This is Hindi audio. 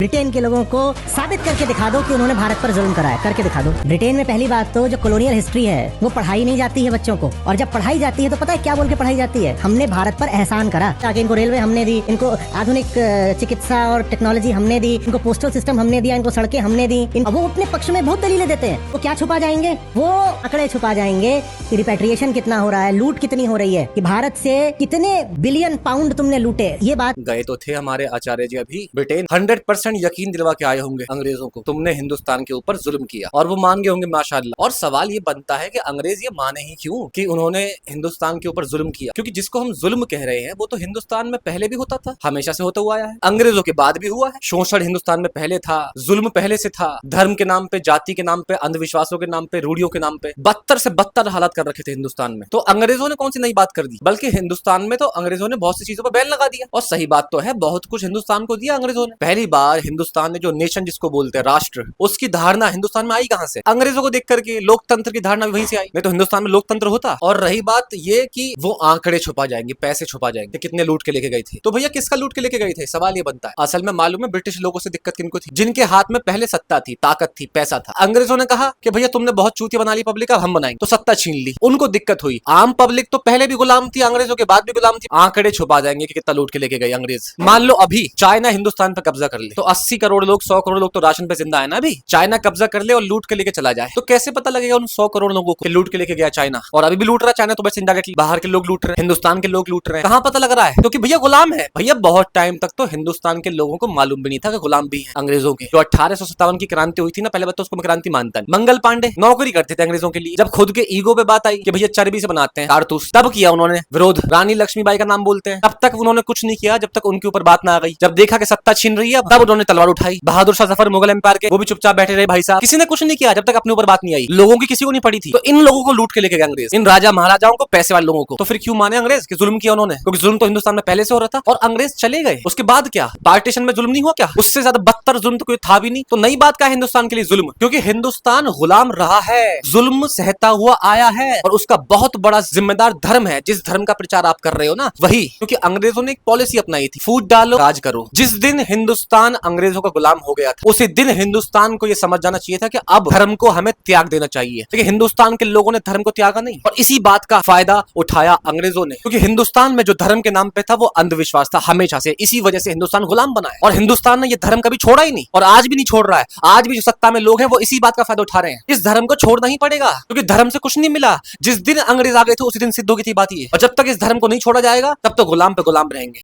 ब्रिटेन के लोगों को साबित करके दिखा दो कि उन्होंने भारत पर जुल्म करा है, करके दिखा दो। ब्रिटेन में पहली बात तो जो कॉलोनियल हिस्ट्री है वो पढ़ाई नहीं जाती है बच्चों को, और जब पढ़ाई जाती है तो पता है क्या बोल के पढ़ाई जाती है, हमने भारत पर एहसान करा, ताकि इनको रेलवे हमने दी, इनको आधुनिक चिकित्सा और टेक्नोलॉजी हमने दी, इनको पोस्टल सिस्टम हमने दिया, इनको सड़कें हमने दी। वो अपने पक्ष में बहुत दलीलें देते हैं। वो क्या छुपा जाएंगे, वो आंकड़े छुपा जाएंगे कि रिपैट्रिएशन कितना हो रहा है, लूट कितनी हो रही है, कि भारत से कितने बिलियन पाउंड तुमने लूटे। ये बात गए तो थे हमारे आचार्य जी अभी ब्रिटेन, 100% यकीन दिलवा के आए होंगे अंग्रेजों को तुमने हिंदुस्तान के ऊपर जुल्म किया, और वो मान गए होंगे माशाअल्लाह। और सवाल ये बनता है कि अंग्रेज ये माने ही क्यों कि उन्होंने हिंदुस्तान के ऊपर जुल्म किया, क्योंकि जिसको हम जुल्म कह रहे हैं वो तो हिंदुस्तान में पहले भी होता था, हमेशा से होता हुआ आया है, अंग्रेजों के बाद भी हुआ है। शोषण हिंदुस्तान में पहले था, जुल्म पहले से था, धर्म के नाम पे, जाति के नाम पे, अंधविश्वासों के नाम पे, रूढ़ियों के नाम पे बदतर से बदतर हालात कर रखे थे हिंदुस्तान में। तो अंग्रेजों ने कौन सी नई बात कर दी, बल्कि हिंदुस्तान में तो अंग्रेजों ने बहुत सी चीजों पर बैन लगा दिया। और सही बात तो है, बहुत कुछ हिंदुस्तान को दिया अंग्रेजों ने। पहली बार हिंदुस्तान ने जो नेशन जिसको बोलते हैं राष्ट्र, उसकी धारणा हिंदुस्तान में आई कहां से? अंग्रेजों को देख करके। लोकतंत्र की धारणा भी वहीं से आई, नहीं तो हिंदुस्तान में लोकतंत्र होता। और रही बात ये कि वो आंकड़े छुपा जाएंगे, पैसे छुपा जाएंगे, कितने लूट के लेके गए थे। तो भैया किसका लूट के लेके गए थे, सवाल ये बनता है। असल में मालूम है ब्रिटिश लोगों से दिक्कत किनको थी? जिनके हाथ में पहले सत्ता थी, ताकत थी, पैसा था। अंग्रेजों ने कहा कि भैया तुमने बहुत चूतिया बना ली पब्लिक, अब हम बनाएंगे, तो सत्ता छीन ली। उनको दिक्कत हुई। आम पब्लिक तो पहले भी गुलाम थी, अंग्रेजों के बाद भी गुलाम थी। आंकड़े छुपा जाएंगे कि कितना लूट के लेके गए अंग्रेज। मान लो अभी चाइना हिंदुस्तान पर कब्जा कर ले, तो 80 करोड़ लोग, 100 करोड़ लोग तो राशन पे जिंदा है ना। अभी चाइना कब्जा कर ले और लूट के लेके चला जाए, तो कैसे पता लगेगा उन 100 करोड़ लोगों को लूट के लेके गया चाइना? और अभी भी लूट रहा है चाइना, तो बस इनडायरेक्टली बाहर के लोग लूट रहे हैं, हिंदुस्तान के लोग लूट रहे हैं। कहां पता लग रहा है? क्योंकि भैया गुलाम है। भैया बहुत टाइम तक तो हिंदुस्तान के लोगों को मालूम भी नहीं था कि गुलाम भी है अंग्रेजों के। जो 1857 की क्रांति हुई थी ना, पहले बात तो उसको मैं क्रांति मानता नहीं। मंगल पांडे नौकरी करते थे अंग्रेजों के लिए। जब खुद के ईगो पे बात आई कि भैया चर्बी से बनाते हैं कारतूस, तब किया उन्होंने विरोध। रानी लक्ष्मीबाई का नाम बोलते हैं, तब तक उन्होंने कुछ नहीं किया जब तक उनके ऊपर बात ना आ गई। जब देखा कि सत्ता छीन रही है, तब उन्होंने तलवार उठाई। बहादुर शाह जफर मुगल एम्पायर के, वो भी चुपचाप बैठे रहे भाई साहब, किसी ने कुछ नहीं किया जब तक अपने ऊपर बात नहीं आई। लोगों की किसी को नहीं पड़ी थी। तो इन लोगों को लूट के लेके गए अंग्रेज, इन राजा महाराजाओं को, पैसे वाले लोगों को। तो फिर क्यों माने अंग्रेज कि जुल्म किया उन्होंने? क्योंकि जुल्म तो हिंदुस्तान में पहले से हो रहा था। और अंग्रेज चले गए, उसके बाद क्या पार्टीशन में जुल्म नहीं हुआ क्या? उससे ज्यादा बदतर जुल्म तो कोई था भी नहीं। तो नई बात क्या है हिंदुस्तान के लिए जुल्म? क्योंकि हिंदुस्तान गुलाम रहा है, जुल्म सहता हुआ आया है, और उसका बहुत बड़ा जिम्मेदार धर्म है। जिस धर्म का प्रचार आप कर रहे हो ना, वही। क्योंकि अंग्रेजों ने एक पॉलिसी अपनाई थी, फूट डालो राज करो। जिस दिन हिंदुस्तान अंग्रेजों का गुलाम हो गया था, उसी दिन हिंदुस्तान को यह समझ जाना चाहिए था कि अब धर्म को हमें त्याग देना चाहिए। लेकिन हिंदुस्तान के लोगों ने धर्म को त्यागा नहीं, और इसी बात का फायदा उठाया अंग्रेजों ने। क्योंकि हिंदुस्तान में जो धर्म के नाम पे था वो अंधविश्वास था हमेशा से, इसी वजह से हिंदुस्तान गुलाम बना है। और हिंदुस्तान ने ये धर्म कभी छोड़ा ही नहीं, और आज भी नहीं छोड़ रहा है। आज भी जो सत्ता में लोग हैं वो इसी बात का फायदा उठा रहे हैं। इस धर्म को छोड़ना ही पड़ेगा, क्योंकि धर्म से कुछ नहीं मिला। जिस दिन अंग्रेज आ गए थे उसी दिन सिद्ध हो गई थी बात ये। और जब तक इस धर्म को नहीं छोड़ा जाएगा, तब तो गुलाम पे गुलाम रहेंगे।